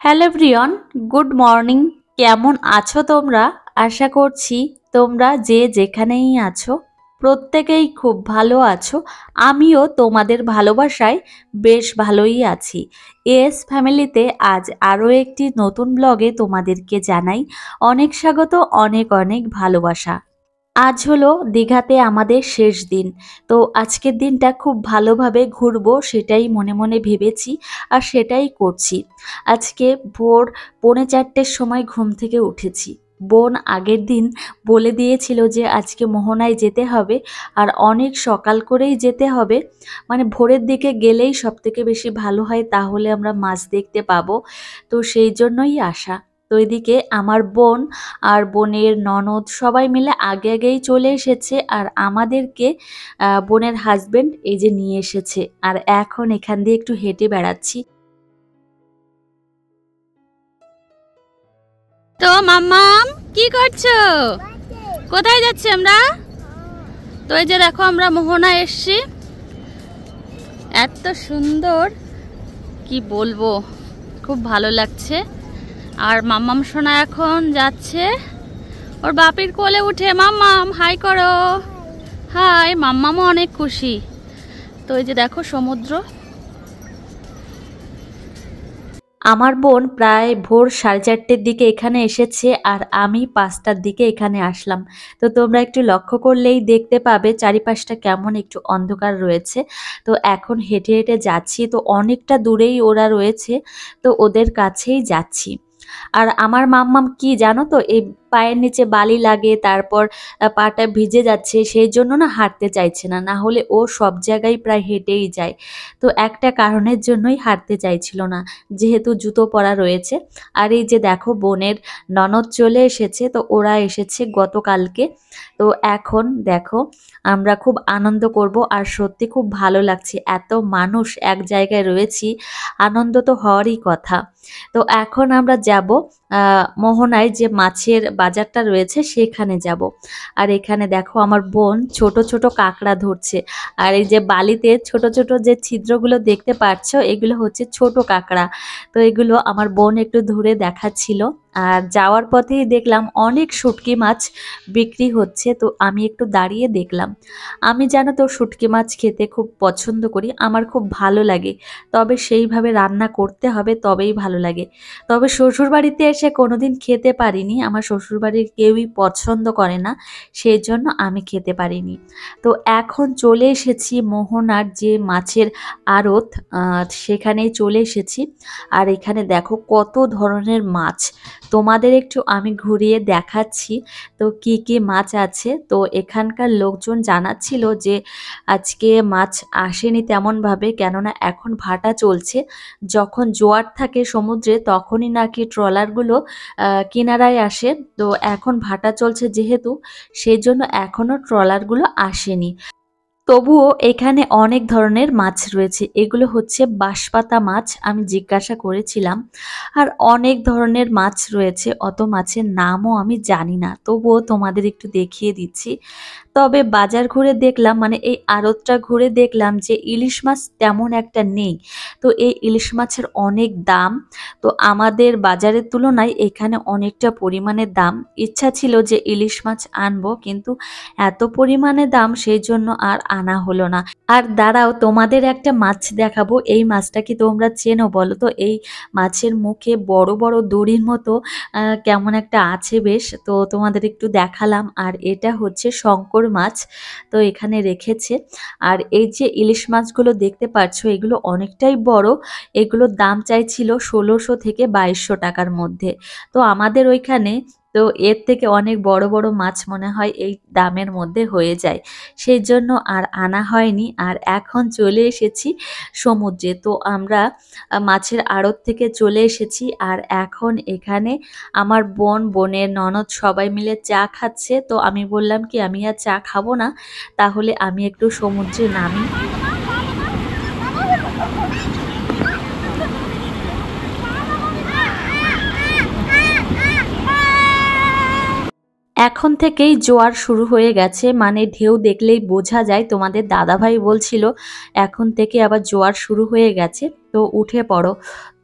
Hello everyone, good morning. কেমন আছো তোমরা? আশা করছি তোমরা যে যেখানেই আছো প্রত্যেকেই খুব ভালো আছো। আমিও তোমাদের ভালোবাসায় বেশ ভালোই আছি। এস ফ্যামিলিতে আজ আরও একটি নতুন ব্লগে তোমাদেরকে জানাই অনেক স্বাগত, অনেক অনেক ভালোবাসা। আজ হলো দীঘাতে আমাদের শেষ দিন। তো আজকের দিনটা খুব ভালোভাবে ঘুরবো সেটাই মনে মনে ভেবেছি আর সেটাই করছি। আজকে ভোর 3:45-র সময় ঘুম থেকে উঠেছি। বোন আগের দিন বলে দিয়েছিল যে আজকে মোহনায় যেতে হবে আর অনেক সকাল করেই যেতে হবে, মানে ভোরের দিকে গেলেই সবথেকে বেশি ভালো হয়, তাহলে আমরা মাছ দেখতে পাবো। তো সেই জন্যই আসা। তো এদিকে আমার বোন আর বোনের ননদ সবাই মিলে আগে আগেই চলে এসেছে আর আমাদেরকে বোনের হাজবেন্ড এই যে নিয়ে এসেছে। আর এখন এখান দিয়ে একটু হেঁটে বেড়াচ্ছি। তো মাম্মাম কি করছো? কোথায় যাচ্ছি আমরা? তো এই যে দেখো আমরা মোহনায় এসছি। এত সুন্দর, কি বলবো, খুব ভালো লাগছে। আর মাম্মাম সোনা এখন যাচ্ছে ওর বাপির কোলে উঠে। মাম্মাম হাই করো। হাই। মাম্মামও অনেক খুশি। তো এই যে দেখো সমুদ্র। আমার বোন প্রায় ভোর 4:30-র দিকে এখানে এসেছে আর আমি 5টার দিকে এখানে আসলাম। তো তোমরা একটু লক্ষ্য করলেই দেখতে পাবে চারিপাশটা কেমন একটু অন্ধকার রয়েছে। তো এখন হেঁটে হেঁটে যাচ্ছি, তো অনেকটা দূরেই ওরা রয়েছে, তো ওদের কাছেই যাচ্ছি। আর আমার মাম্মাম কি জানো তো, এই পায়ের নিচে বালি লাগে, তারপর পাটা ভিজে যাচ্ছে, সেই জন্য না হাঁটতে চাইছে না। না হলে ও সব জায়গায় প্রায় হেঁটেই যায়। তো একটা কারণের জন্যই হাঁটতে চাইছিল না, যেহেতু জুতো পরা রয়েছে। আর এই যে দেখো বোনের ননদ চলে এসেছে, তো ওরা এসেছে গতকালকে। তো এখন দেখো আমরা খুব আনন্দ করব আর সত্যি খুব ভালো লাগছে, এত মানুষ এক জায়গায় রয়েছি, আনন্দ তো হওয়ারই কথা। তো এখন আমরা যাব মোহনায় যে মাছের বাজারটা রয়েছে সেখানে যাব। আর এখানে দেখো আমার বোন ছোট ছোট কাঁকড়া ধরছে। আর এই যে বালিতে ছোট ছোট যে ছিদ্রগুলো দেখতে পাচ্ছ, এগুলো হচ্ছে ছোট কাঁকড়া। তো এগুলো আমার বোন একটু ধরে দেখাচ্ছিল। আর যাওয়ার পথেই দেখলাম অনেক শুটকি মাছ বিক্রি হচ্ছে, তো আমি একটু দাঁড়িয়ে দেখলাম। আমি জানো তো শুটকি মাছ খেতে খুব পছন্দ করি, আমার খুব ভালো লাগে, তবে সেইভাবে রান্না করতে হবে তবেই ভালো লাগে। তবে শ্বশুরবাড়িতে এসে কোনোদিন খেতে পারিনি, আমার শ্বশুরবাড়ির কেউই পছন্দ করে না, সেই জন্য আমি খেতে পারিনি। তো এখন চলে এসেছি মোহনার যে মাছের আড়ত, সেখানেই চলে এসেছি। আর এখানে দেখো কত ধরনের মাছ, তোমাদের একটু আমি ঘুরিয়ে দেখাচ্ছি। তো কি কি মাছ আছে, তো এখানকার লোকজন জানাচ্ছিল যে আজকে মাছ আসেনি তেমনভাবে, কেননা এখন ভাটা চলছে। যখন জোয়ার থাকে সমুদ্রে তখনই নাকি ট্রলারগুলো কিনারায় আসে। তো এখন ভাটা চলছে যেহেতু, সেই জন্য এখনও ট্রলারগুলো আসেনি। তবুও এখানে অনেক ধরনের মাছ রয়েছে, এগুলো হচ্ছে বাঁশপাতা মাছ, আমি জিজ্ঞাসা করেছিলাম। আর অনেক ধরনের মাছ রয়েছে, অত মাছের নামও আমি জানি না, তবুও তোমাদের একটু দেখিয়ে দিচ্ছি। তবে বাজার ঘুরে দেখলাম, মানে এই আড়তটা ঘুরে দেখলাম যে ইলিশ মাছ তেমন একটা নেই। তো এই ইলিশ মাছের অনেক দাম, তো আমাদের বাজারের তুলনায় এখানে অনেকটা পরিমাণে দাম। ইচ্ছা ছিল যে ইলিশ মাছ আনবো, কিন্তু এত পরিমাণে দাম সেই জন্য আর আনা হলো না। আর দাঁড়াও তোমাদের একটা মাছ দেখাবো, এই মাছটা কি তোমরা চেনো বলো তো? এই মাছের মুখে বড় বড় দড়ির মতো কেমন একটা আছে বেশ, তো তোমাদের একটু দেখালাম। আর এটা হচ্ছে শঙ্কর মাছ, তো এখানে রেখেছে। আর এই যে ইলিশ মাছগুলো দেখতে পাচ্ছ, এগুলো অনেকটাই বড়, এগুলোর দাম চাইছিল 1600 থেকে 2200 টাকার মধ্যে। তো আমাদের ওইখানে তো এর থেকে অনেক বড় বড় মাছ মনে হয় এই দামের মধ্যে হয়ে যায়, সেই জন্য আর আনা হয়নি। আর এখন চলে এসেছি সমুদ্রে, তো আমরা মাছের আড়ত থেকে চলে এসেছি। আর এখন এখানে আমার বোনের ননদ সবাই মিলে চা খাচ্ছে। তো আমি বললাম কি আমি আর চা খাবো না, তাহলে আমি একটু সমুদ্রে নামি। এখন থেকেই জোয়ার শুরু হয়ে গেছে, মানে ঢেউ দেখলেই বোঝা যায়। তোমাদের দাদাভাই বলছিল এখন থেকে আবার জোয়ার শুরু হয়ে গেছে। তো উঠে পড়ো।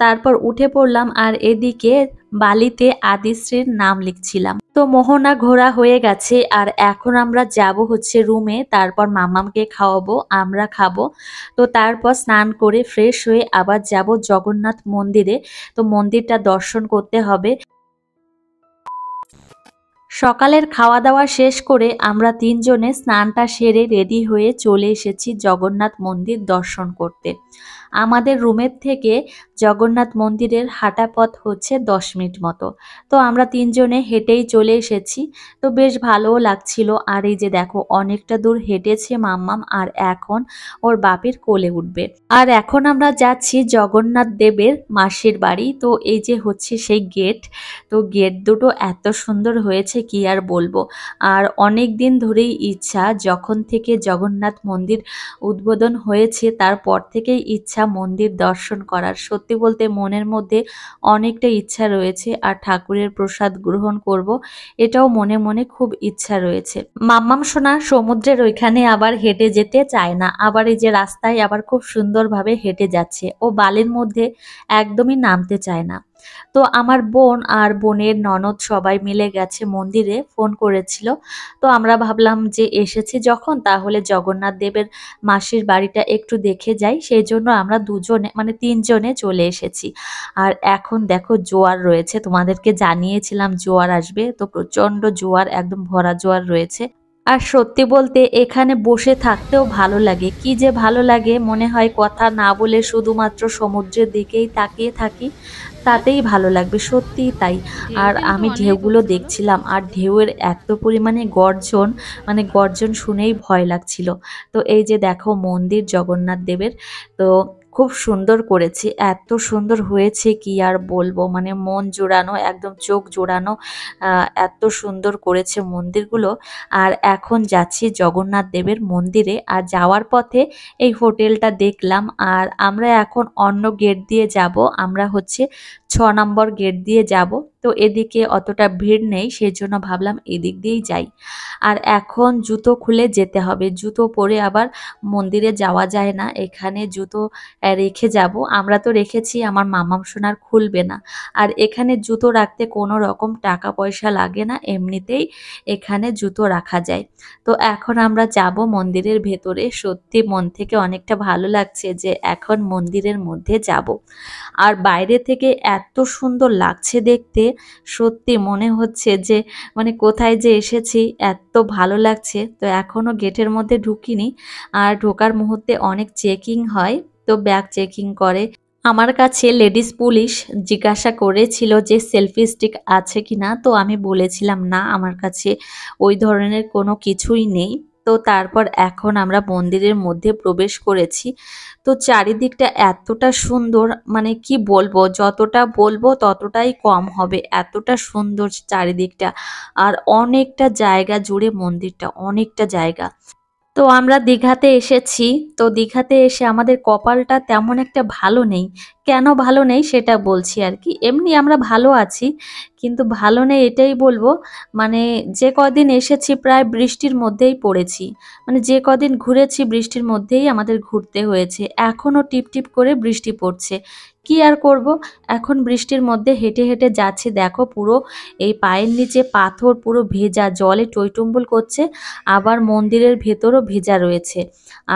তারপর উঠে পড়লাম আর এদিকে বালিতে আদিশ্রীর নাম লিখছিলাম। তো মোহনা ঘোরা হয়ে গেছে আর এখন আমরা যাব হচ্ছে রুমে, তারপর মামামকে খাওয়াবো, আমরা খাবো। তো তারপর স্নান করে ফ্রেশ হয়ে আবার যাব জগন্নাথ মন্দিরে। তো মন্দিরটা দর্শন করতে হবে। সকালের খাওয়া দাওয়া শেষ করে আমরা তিনজনে স্নানটা সেরে রেডি হয়ে চলে এসেছি জগন্নাথ মন্দির দর্শন করতে। আমাদের রুমের থেকে জগন্নাথ মন্দিরের হাঁটা পথ হচ্ছে 10 মিনিট মতো। তো আমরা তিনজনে হেঁটেই চলে এসেছি। তো বেশ ভালোও লাগছিল। আর এই যে দেখো অনেকটা দূর হেঁটেছে মাম্মাম আর এখন ওর বাপের কোলে উঠবে। আর এখন আমরা যাচ্ছি জগন্নাথ দেবের মাসির বাড়ি। তো এই যে হচ্ছে সেই গেট। তো গেট দুটো এত সুন্দর হয়েছে কি আর বলবো। আর অনেক দিন ধরেই ইচ্ছা, যখন থেকে জগন্নাথ মন্দির উদ্বোধন হয়েছে তারপর থেকেই ইচ্ছা মন্দির দর্শন করার। সত্যি বলতে মনের মধ্যে অনেকটা ইচ্ছা রয়েছে আর ঠাকুরের প্রসাদ গ্রহণ করব, এটাও মনে মনে খুব ইচ্ছা রয়েছে। মাম্মাম সোনা সমুদ্রের ওইখানে আবার হেঁটে যেতে চায় না, আবার এই যে রাস্তায় আবার খুব সুন্দরভাবে হেঁটে যাচ্ছে, ও বালির মধ্যে একদমই নামতে চায় না। তো আমার বোন আর বোনের ননদ সবাই মিলে গেছে মন্দিরে, ফোন করেছিল। তো আমরা ভাবলাম যে এসেছি যখন তাহলে জগন্নাথ দেবের মাসির বাড়িটা একটু দেখে যাই, সেই জন্য আমরা দুজনে মানে তিনজনে চলে এসেছি। আর এখন দেখো জোয়ার রয়েছে, তোমাদেরকে জানিয়েছিলাম জোয়ার আসবে, তো প্রচন্ড জোয়ার, একদম ভরা জোয়ার রয়েছে। আর সত্যি বলতে এখানে বসে থাকতেও ভালো লাগে, কি যে ভালো লাগে, মনে হয় কথা না বলে শুধুমাত্র সমুদ্রের দিকেই তাকিয়ে থাকি, তাতেই ভালো লাগবে, সত্যিই তাই। ঢেউ আর কিন্তু আমি অনেক ঢেউগুলো উঠছে বলো। দেখছিলাম আর ঢেউয়ের এত পরিমাণে গর্জন, মানে গর্জন শুনেই ভয় লাগছিল। তো এই যে দেখো মন্দির জগন্নাথ দেবের, তো খুব সুন্দর করেছে, এত সুন্দর হয়েছে কি আর বলবো, মানে মন জোড়ানো, একদম চোখ জোড়ানো, এত সুন্দর করেছে মন্দিরগুলো। আর এখন যাচ্ছি জগন্নাথ দেবের মন্দিরে, আর যাওয়ার পথে এই হোটেলটা দেখলাম। আর আমরা এখন অন্য গেট দিয়ে যাব, আমরা হচ্ছে 6 নম্বর গেট দিয়ে যাব। তো এদিকে অতটা ভিড় নেই, সেজন্য ভাবলাম এদিক দিয়েই যাই। আর এখন জুতো খুলে যেতে হবে, জুতো পরে আবার মন্দিরে যাওয়া যায় না, এখানে জুতো রেখে যাব। আমরা তো রেখেছি, আমার মামাম সোনার খুলবে না। আর এখানে জুতো রাখতে কোনো রকম টাকা পয়সা লাগে না, এমনিতেই এখানে জুতো রাখা যায়। তো এখন আমরা যাব মন্দিরের ভেতরে, সত্যি মন থেকে অনেকটা ভালো লাগছে যে এখন মন্দিরের মধ্যে যাব। আর বাইরে থেকে এত সুন্দর লাগছে দেখতে, সত্যি মনে হচ্ছে যে মানে কোথায় যে এসেছি, এত ভালো লাগছে। তো এখনো গেটের মধ্যে ঢুকিনি, আর ঢোকার মুহূর্তে অনেক চেকিং হয়, তো ব্যাগ চেকিং করে। আমার কাছে লেডিস পুলিশ জিজ্ঞাসা করেছিল যে সেলফি স্টিক আছে কিনা, তো আমি বলেছিলাম না, আমার কাছে ওই ধরনের কোনো কিছুই নেই। তো তারপর এখন আমরা মন্দিরের মধ্যে প্রবেশ করেছি। তো চারিদিকটা এতটা সুন্দর, মানে কি বলবো, যতটা বলবো ততটাই কম হবে, এতটা সুন্দর চারিদিকটা। আর অনেকটা জায়গা জুড়ে মন্দিরটা, অনেকটা জায়গা। তো আমরা দীঘাতে এসেছি। তো দীঘাতে এসে আমাদের কপালটা তেমন একটা ভালো নেই। কেন ভালো নেই সেটা বলছি আর কি। এমনি আমরা ভালো আছি, কিন্তু ভালো নেই এটাই বলবো, মানে যে কদিন এসেছি প্রায় বৃষ্টির মধ্যেই পড়েছি। মানে যে কদিন ঘুরেছি বৃষ্টির মধ্যেই আমাদের ঘুরতে হয়েছে। এখনও টিপ টিপ করে বৃষ্টি পড়ছে। কি আর করব, এখন বৃষ্টির মধ্যে হেঁটে হেঁটে যাচ্ছি, দেখো পুরো এই পায়ের নিচে পাথর, পুরো ভেজা, জলে টইটুম্বুল করছে। আবার মন্দিরের ভেতরও ভেজা রয়েছে।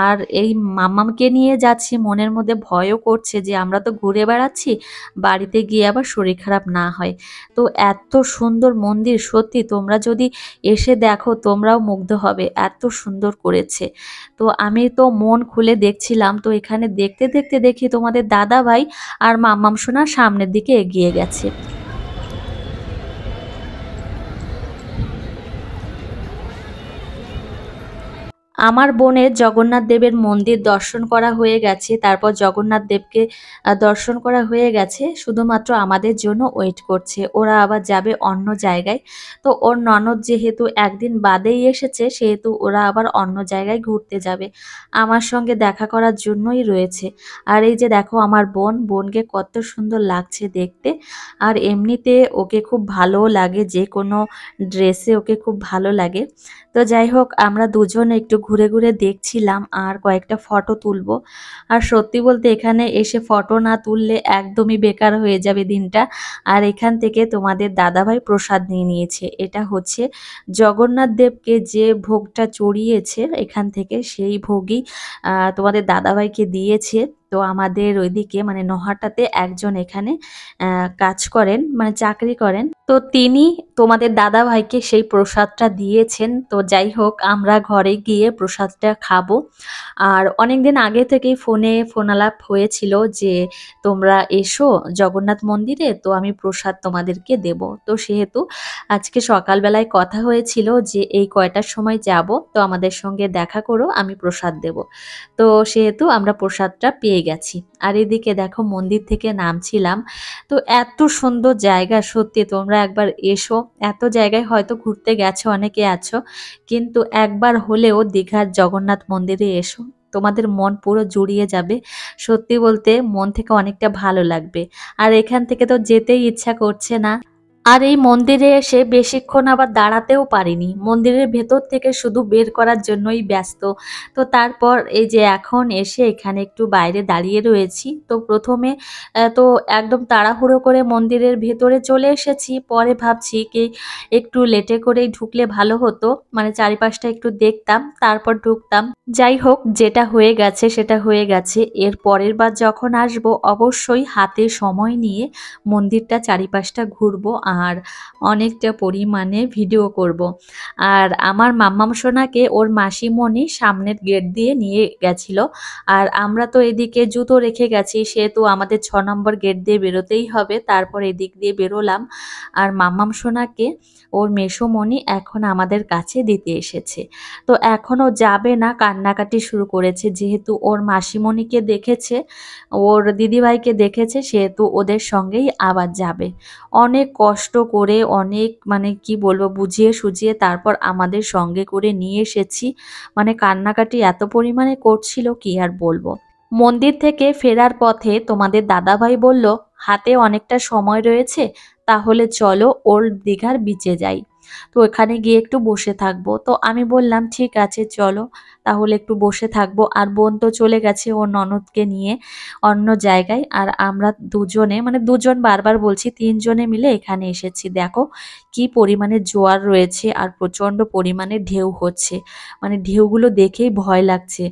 আর এই মাম্মামকে নিয়ে যাচ্ছি, মনের মধ্যে ভয়ও করছে যে আমরা তো ঘুরে বেড়াচ্ছি, বাড়িতে গিয়ে আবার শরীর খারাপ না হয়। তো এত সুন্দর মন্দির, সত্যি তোমরা যদি এসে দেখো তোমরাও মুগ্ধ হবে, এত সুন্দর করেছে। তো আমি তো মন খুলে দেখছিলাম। তো এখানে দেখতে দেখতে দেখি তোমাদের দাদা ভাই আর মাম্মাম সোনা সামনের দিকে এগিয়ে গেছে। আমার বোনের জগন্নাথ দেবের মন্দির দর্শন করা হয়ে গেছে, তারপর জগন্নাথ দেবকে দর্শন করা হয়ে গেছে, শুধুমাত্র আমাদের জন্য ওয়েট করছে, ওরা আবার যাবে অন্য জায়গায়। তো ওর ননদ যেহেতু একদিন বাদেই এসেছে, সেহেতু ওরা আবার অন্য জায়গায় ঘুরতে যাবে, আমার সঙ্গে দেখা করার জন্যই রয়েছে। আর এই যে দেখো আমার বোনকে কত সুন্দর লাগছে দেখতে। আর এমনিতে ওকে খুব ভালোও লাগে, যে কোনো ড্রেসে ওকে খুব ভালো লাগে। তো যাই হোক, আমরা দুজন একটু ঘুরে ঘুরে দেখছিলাম আর কয়েকটা ফটো তুলবো। আর সত্যি বলতে এখানে এসে ফটো না তুললে একদমই বেকার হয়ে যাবে দিনটা। আর এখান থেকে তোমাদের দাদাভাই প্রসাদ নিয়ে নিয়েছে। এটা হচ্ছে জগন্নাথ দেবকে যে ভোগটা চড়িয়েছে এখান থেকে, সেই ভোগই তোমাদের দাদাভাইকে দিয়েছে। তো আমাদের ওইদিকে মানে নহাটাতে একজন এখানে কাজ করেন, মানে চাকরি করেন, তো তিনি তোমাদের দাদা ভাইকে সেই প্রসাদটা দিয়েছেন। তো যাই হোক, আমরা ঘরে গিয়ে প্রসাদটা খাবো। আর অনেকদিন আগে থেকেই ফোন আলাপ হয়েছিল যে তোমরা এসো জগন্নাথ মন্দিরে, তো আমি প্রসাদ তোমাদেরকে দেব। তো সেহেতু আজকে সকালবেলায় কথা হয়েছিল যে এই কয়টার সময় যাব, তো আমাদের সঙ্গে দেখা করো, আমি প্রসাদ দেব। তো সেহেতু আমরা প্রসাদটা পেয়ে গেছি। আর এদিকে দেখো মন্দির থেকে নামছিলাম, তো এত সুন্দর জায়গা, সত্যি তোমরা একবার এসো। এত জায়গায় হয়তো ঘুরতে গেছো, অনেকে আছো, কিন্তু একবার হলেও দীঘার জগন্নাথ মন্দিরে এসো, তোমাদের মন পুরো জুড়িয়ে যাবে। সত্যি বলতে মন থেকে অনেকটা ভালো লাগবে। আর এখান থেকে তো যেতেই ইচ্ছা করছে না। আর এই মন্দিরে এসে বেশিক্ষণ আবার দাঁড়াতেও পারিনি, মন্দিরের ভেতর থেকে শুধু বের করার জন্যই ব্যস্ত। তো তারপর এই যে এখন এসে এখানে একটু বাইরে দাঁড়িয়ে রয়েছি। তো প্রথমে তো একদম তাড়াহুড়ো করে মন্দিরের ভেতরে চলে এসেছি, পরে ভাবছি কি একটু লেটে করেই ঢুকলে ভালো হতো, মানে চারিপাশটা একটু দেখতাম তারপর ঢুকতাম। যাই হোক, যেটা হয়ে গেছে সেটা হয়ে গেছে। এর পরের বার যখন আসবো অবশ্যই হাতে সময় নিয়ে মন্দিরটা চারিপাশটা ঘুরবো আর অনেকটা পরিমাণে ভিডিও করব। আর আমার মাম্মাম সোনাকে ওর মাসিমণি সামনের গেট দিয়ে নিয়ে গেছিল। আর আমরা তো এদিকে জুতো রেখে গেছি, সেহেতু আমাদের 6 নম্বর গেট দিয়ে বেরোতেই হবে। তারপর এদিক দিয়ে বেরোলাম। আর মাম্মাম সোনাকে ওর মেসোমণি এখন আমাদের কাছে দিতে এসেছে। তো এখনও যাবে না, কান্নাকাটি শুরু করেছে, যেহেতু ওর মাসিমণিকে দেখেছে, ওর দিদিভাইকে দেখেছে, সেহেতু ওদের সঙ্গেই আবার যাবে। অনেক কষ্ট করে, অনেক মানে কি বলবো, বুঝিয়ে সুঝিয়ে তারপর আমাদের সঙ্গে করে নিয়ে এসেছি। মানে কান্নাকাটি এত পরিমাণে করছিল কি আর বলবো। মন্দির থেকে ফেরার পথে তোমাদের দাদাভাই বলল হাতে অনেকটা সময় রয়েছে, তাহলে চলো ওল্ড দীঘার বিচে যাই, তো ওখানে গিয়ে একটু বসে থাকবো। তো আমি বললাম ঠিক আছে চলো, তাহলে একটু বসে থাকবো। আর বোন তো চলে গেছে ওর ননদকে নিয়ে অন্য জায়গায়। আর আমরা দুজনে, মানে দুজন বারবার বলছি, 3 জনে মিলে এখানে এসেছি। দেখো কি পরিমাণে জোয়ার রয়েছে আর প্রচন্ড পরিমাণে ঢেউ হচ্ছে, মানে ঢেউগুলো দেখেই ভয় লাগছে।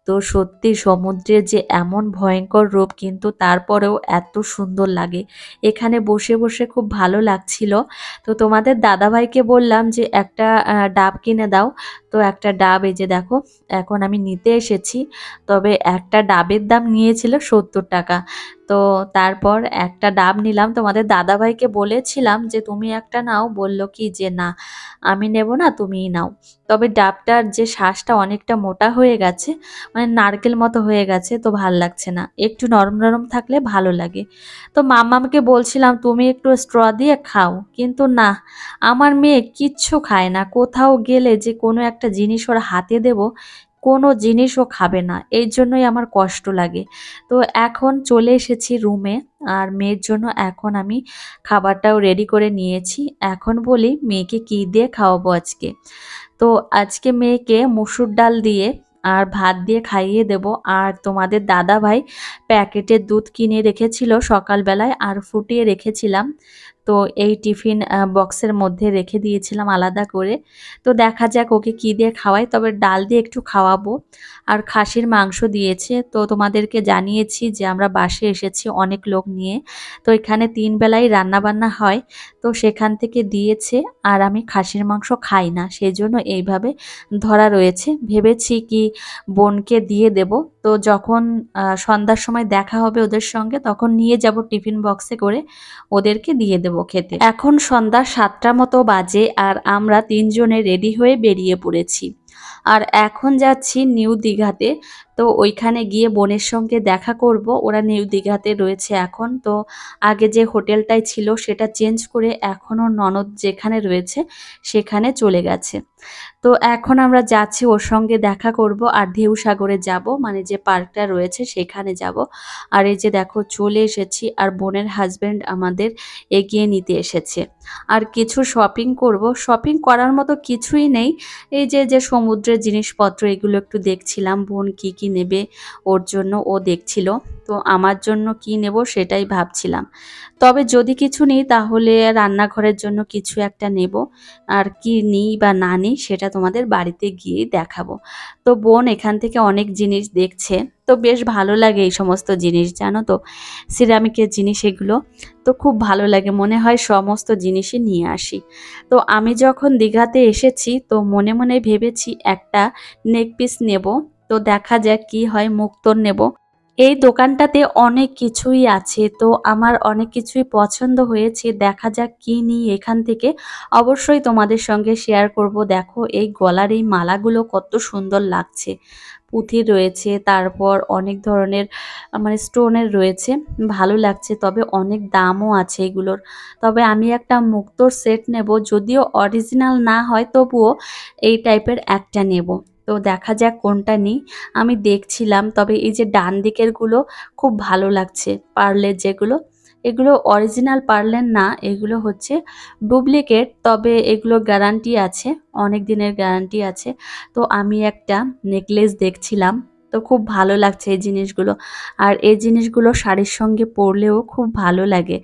তো সত্যি সমুদ্রের যে এমন ভয়ঙ্কর রূপ, কিন্তু তারপরেও এত সুন্দর লাগে। এখানে বসে বসে খুব ভালো লাগছিল। তো তোমাদের দাদাভাইকে বললাম যে একটা ডাব কিনে দাও। তো একটা ডাব এই যে দেখো এখন আমি নিতে এসেছি। তবে একটা ডাবের দাম নিয়েছিল 70 টাকা। তো তারপর একটা ডাব নিলাম। তোমাদের দাদাভাইকে বলেছিলাম যে তুমি একটা নাও, বলল কি যে না আমি নেব না, তুমিই নাও। তবে ডাবটার যে শ্বাসটা অনেকটা মোটা হয়ে গেছে, মানে নারকেল মতো হয়ে গেছে, তো ভাল লাগছে না, একটু নরম নরম থাকলে ভালো লাগে। তো মাম্মামকে বলছিলাম তুমি একটু স্ট্র দিয়ে খাও, কিন্তু না, আমার মেয়ে কিচ্ছু খায় না। কোথাও গেলে যে কোনো একটা জিনিস ওর হাতে দেব, কোনো জিনিসও খাবে না, এই জন্যই আমার কষ্ট লাগে। তো এখন চলে এসেছি রুমে। আর মেয়ের জন্য এখন আমি খাবারটাও রেডি করে নিয়েছি। এখন বলি মেয়েকে কি দিয়ে খাওয়াবো আজকে। তো আজকে মেয়েকে মসুর ডাল দিয়ে আর ভাত দিয়ে খাইয়ে দেব। আর তোমাদের দাদা ভাই প্যাকেটের দুধ কিনে রেখেছিল সকালবেলায়, আর ফুটিয়ে রেখেছিলাম, তো এই টিফিন বক্সের মধ্যে রেখে দিয়েছিলাম আলাদা করে। তো দেখা যাক ওকে কি দিয়ে খাওয়াই, তবে ডাল দিয়ে একটু খাওয়াবো। আর খাসির মাংস দিয়েছে। তো তোমাদেরকে জানিয়েছি যে আমরা বাসে এসেছি অনেক লোক নিয়ে, তো এখানে 3 বেলাই রান্না বান্না হয়, তো সেখান থেকে দিয়েছে। আর আমি খাসির মাংস খাই না, সেই জন্য এইভাবে ধরা রয়েছে। ভেবেছি কি বোনকে দিয়ে দেব, তো যখন সন্ধ্যার সময় দেখা হবে ওদের সঙ্গে, তখন নিয়ে যাব টিফিন বক্সে করে, ওদেরকে দিয়ে দেব খেতে। এখন সন্ধ্যা 7টা মতো বাজে আর আমরা 3 জনে রেডি হয়ে বেরিয়ে পড়েছি। আর এখন যাচ্ছি নিউ দীঘাতে। তো ওইখানে গিয়ে বোনের সঙ্গে দেখা করব। ওরা নিউ দীঘাতে রয়েছে এখন। তো আগে যে হোটেলটাই ছিল সেটা চেঞ্জ করে এখন ওর ননদ যেখানে রয়েছে সেখানে চলে গেছে। তো এখন আমরা যাচ্ছি ওর সঙ্গে দেখা করব আর ঢেউ সাগরে যাব, মানে যে পার্কটা রয়েছে সেখানে যাব। আর এই যে দেখো চলে এসেছি আর বোনের হাজবেন্ড আমাদের এগিয়ে নিতে এসেছে। আর কিছু শপিং করব, শপিং করার মতো কিছুই নেই। এই যে যে সমুদ্রের জিনিসপত্র এগুলো একটু দেখছিলাম, বোন কি কি নেবে ওর জন্য ও দেখছিল। তো আমার জন্য কি নেব সেটাই ভাবছিলাম। তবে যদি কিছু নিই তাহলে রান্নাঘরের জন্য কিছু একটা নেব। আর কি নিই বা না নিই সেটা তোমাদের বাড়িতে গিয়েই দেখাবো। তো বোন এখান থেকে অনেক জিনিস দেখছে, তো বেশ ভালো লাগে এই সমস্ত জিনিস, জানো তো, সিরামিকের জিনিস এগুলো। তো খুব ভালো লাগে, মনে হয় সমস্ত জিনিসই নিয়ে আসি। তো আমি যখন দীঘাতে এসেছি তো মনে মনে ভেবেছি একটা নেক পিস নেব। তো দেখা যাক কি হয়, মুক্তোর নেব। এই দোকানটাতে অনেক কিছুই আছে, তো আমার অনেক কিছুই পছন্দ হয়েছে। দেখা যাক কি নিই এখান থেকে, অবশ্যই তোমাদের সঙ্গে শেয়ার করব। দেখো এই গলার এই মালাগুলো কত সুন্দর লাগছে, পুঁথির রয়েছে, তারপর অনেক ধরনের মানে স্টোনের রয়েছে, ভালো লাগছে। তবে অনেক দামও আছে এগুলোর। তবে আমি একটা মুক্তোর সেট নেব, যদিও অরিজিনাল না হয় তবুও এই টাইপের একটা নেব। তো দেখা যাক কোনটা নিই, আমি দেখছিলাম। তবে এই যে ডান দিকের গুলো খুব ভালো লাগছে, পার্লের যেগুলো, এগুলো অরিজিনাল পার্লের না, এগুলো হচ্ছে ডুপ্লিকেট। তবে এগুলো গ্যারান্টি আছে, অনেক দিনের গ্যারান্টি আছে। তো আমি একটা নেকলেস দেখছিলাম, তো খুব ভালো লাগছে এই জিনিসগুলো। আর এই জিনিসগুলো শাড়ির সঙ্গে পরলেও খুব ভালো লাগে।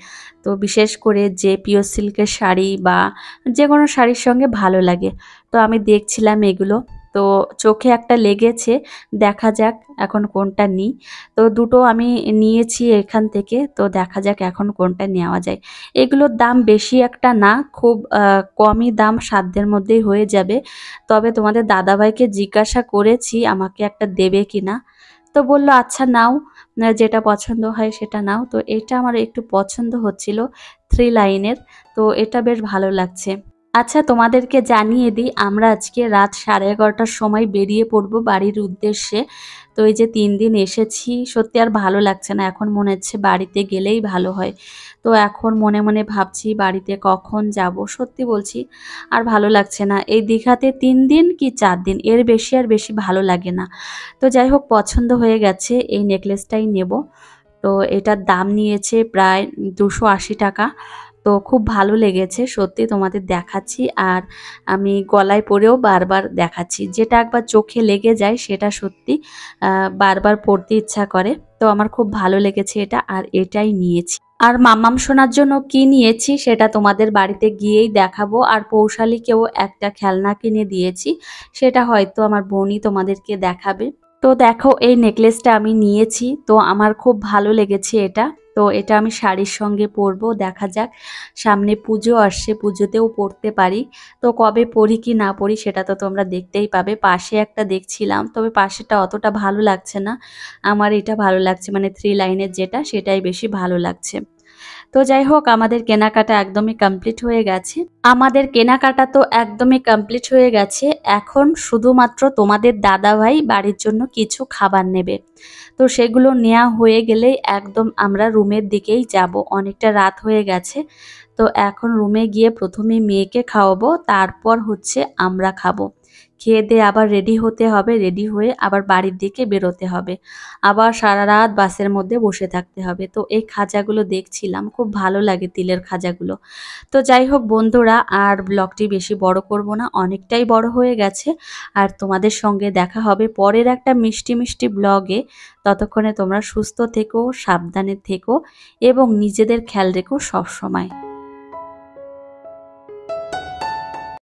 তো বিশেষ করে যে পিওর সিল্কের শাড়ি বা যে কোনো শাড়ির সঙ্গে ভালো লাগে। তো আমি দেখছিলাম এগুলো, তো চোখে একটা লেগেছে, দেখা যাক এখন কোনটা নিই। তো দুটো আমি নিয়েছি এখান থেকে, তো দেখা যাক এখন কোনটা নেওয়া যায়। এগুলোর দাম বেশি একটা না, খুব কমই দাম, সাধ্যের মধ্যেই হয়ে যাবে। তবে তোমাদের দাদাভাইকে জিজ্ঞাসা করেছি আমাকে একটা দেবে কিনা, তো বলল আচ্ছা নাও, যেটা পছন্দ হয় সেটা নাও। তো এটা আমার একটু পছন্দ হচ্ছিল, 3 লাইনের। তো এটা বেশ ভালো লাগছে। আচ্ছা তোমাদেরকে জানিয়ে দিই, আমরা আজকে রাত 11:30টার সময় বেরিয়ে পড়বো বাড়ির উদ্দেশ্যে। তো এই যে 3 দিন এসেছি, সত্যি আর ভালো লাগছে না, এখন মনে হচ্ছে বাড়িতে গেলেই ভালো হয়। তো এখন মনে মনে ভাবছি বাড়িতে কখন যাব, সত্যি বলছি আর ভালো লাগছে না। এই দীঘাতে 3 দিন কি 4 দিন, এর বেশি আর বেশি ভালো লাগে না। তো যাই হোক পছন্দ হয়ে গেছে, এই নেকলেসটাই নেব। তো এটার দাম নিয়েছে প্রায় 280 টাকা। তো খুব ভালো লেগেছে সত্যি, তোমাদের দেখাচ্ছি। আর আমি গলায় পরেও বারবার দেখাচ্ছি, যেটা একবার চোখে লেগে যায় সেটা সত্যি বারবার পরতে ইচ্ছা করে। তো আমার খুব ভালো লেগেছে এটা, আর এটাই নিয়েছি। আর মাম্মাম সোনার জন্য কি নিয়েছি সেটা তোমাদের বাড়িতে গিয়েই দেখাবো। আর পৌশালীকেও একটা খেলনা কিনে দিয়েছি, সেটা হয়তো আমার বোনই তোমাদেরকে দেখাবে। তো দেখো এই নেকলেসটা আমি নিয়েছি, তো আমার খুব ভালো লেগেছে এটা। তো এটা আমি শাড়ির সঙ্গে পরবো, দেখা যাক। সামনে পুজো আসছে, পুজোতেও পরতে পারি। তো কবে পরি কি না পরি সেটা তো তোমরা দেখতেই পাবে। পাশে একটা দেখছিলাম, তবে পাশেটা অতটা ভালো লাগছে না, আমার এটা ভালো লাগছে, মানে 3 লাইনের যেটা সেটাই বেশি ভালো লাগছে। তো যাই হোক আমাদের কেনাকাটা একদমই কমপ্লিট হয়ে গেছে। আমাদের কেনাকাটা তো একদমই কমপ্লিট হয়ে গেছে। এখন শুধুমাত্র তোমাদের দাদাভাই বাড়ির জন্য কিছু খাবার নেবে। তো সেগুলো নেওয়া হয়ে গেলেই একদম আমরা রুমের দিকেই যাব, অনেকটা রাত হয়ে গেছে। তো এখন রুমে গিয়ে প্রথমে মেয়েকে খাওয়াবো, তারপর হচ্ছে আমরা খাবো। খেয়ে দিয়ে আবার রেডি হতে হবে, রেডি হয়ে আবার বাড়ির দিকে বেরোতে হবে, আবার সারা রাত বাসের মধ্যে বসে থাকতে হবে। তো এই খাজাগুলো দেখছিলাম, খুব ভালো লাগে তিলের খাজাগুলো। তো যাই হোক বন্ধুরা, আর ব্লগটি বেশি বড় করব না, অনেকটাই বড় হয়ে গেছে। আর তোমাদের সঙ্গে দেখা হবে পরের একটা মিষ্টি মিষ্টি ব্লগে। ততক্ষণে তোমরা সুস্থ থেকো, সাবধানে থেকো এবং নিজেদের খেয়াল রেখো সব সময়।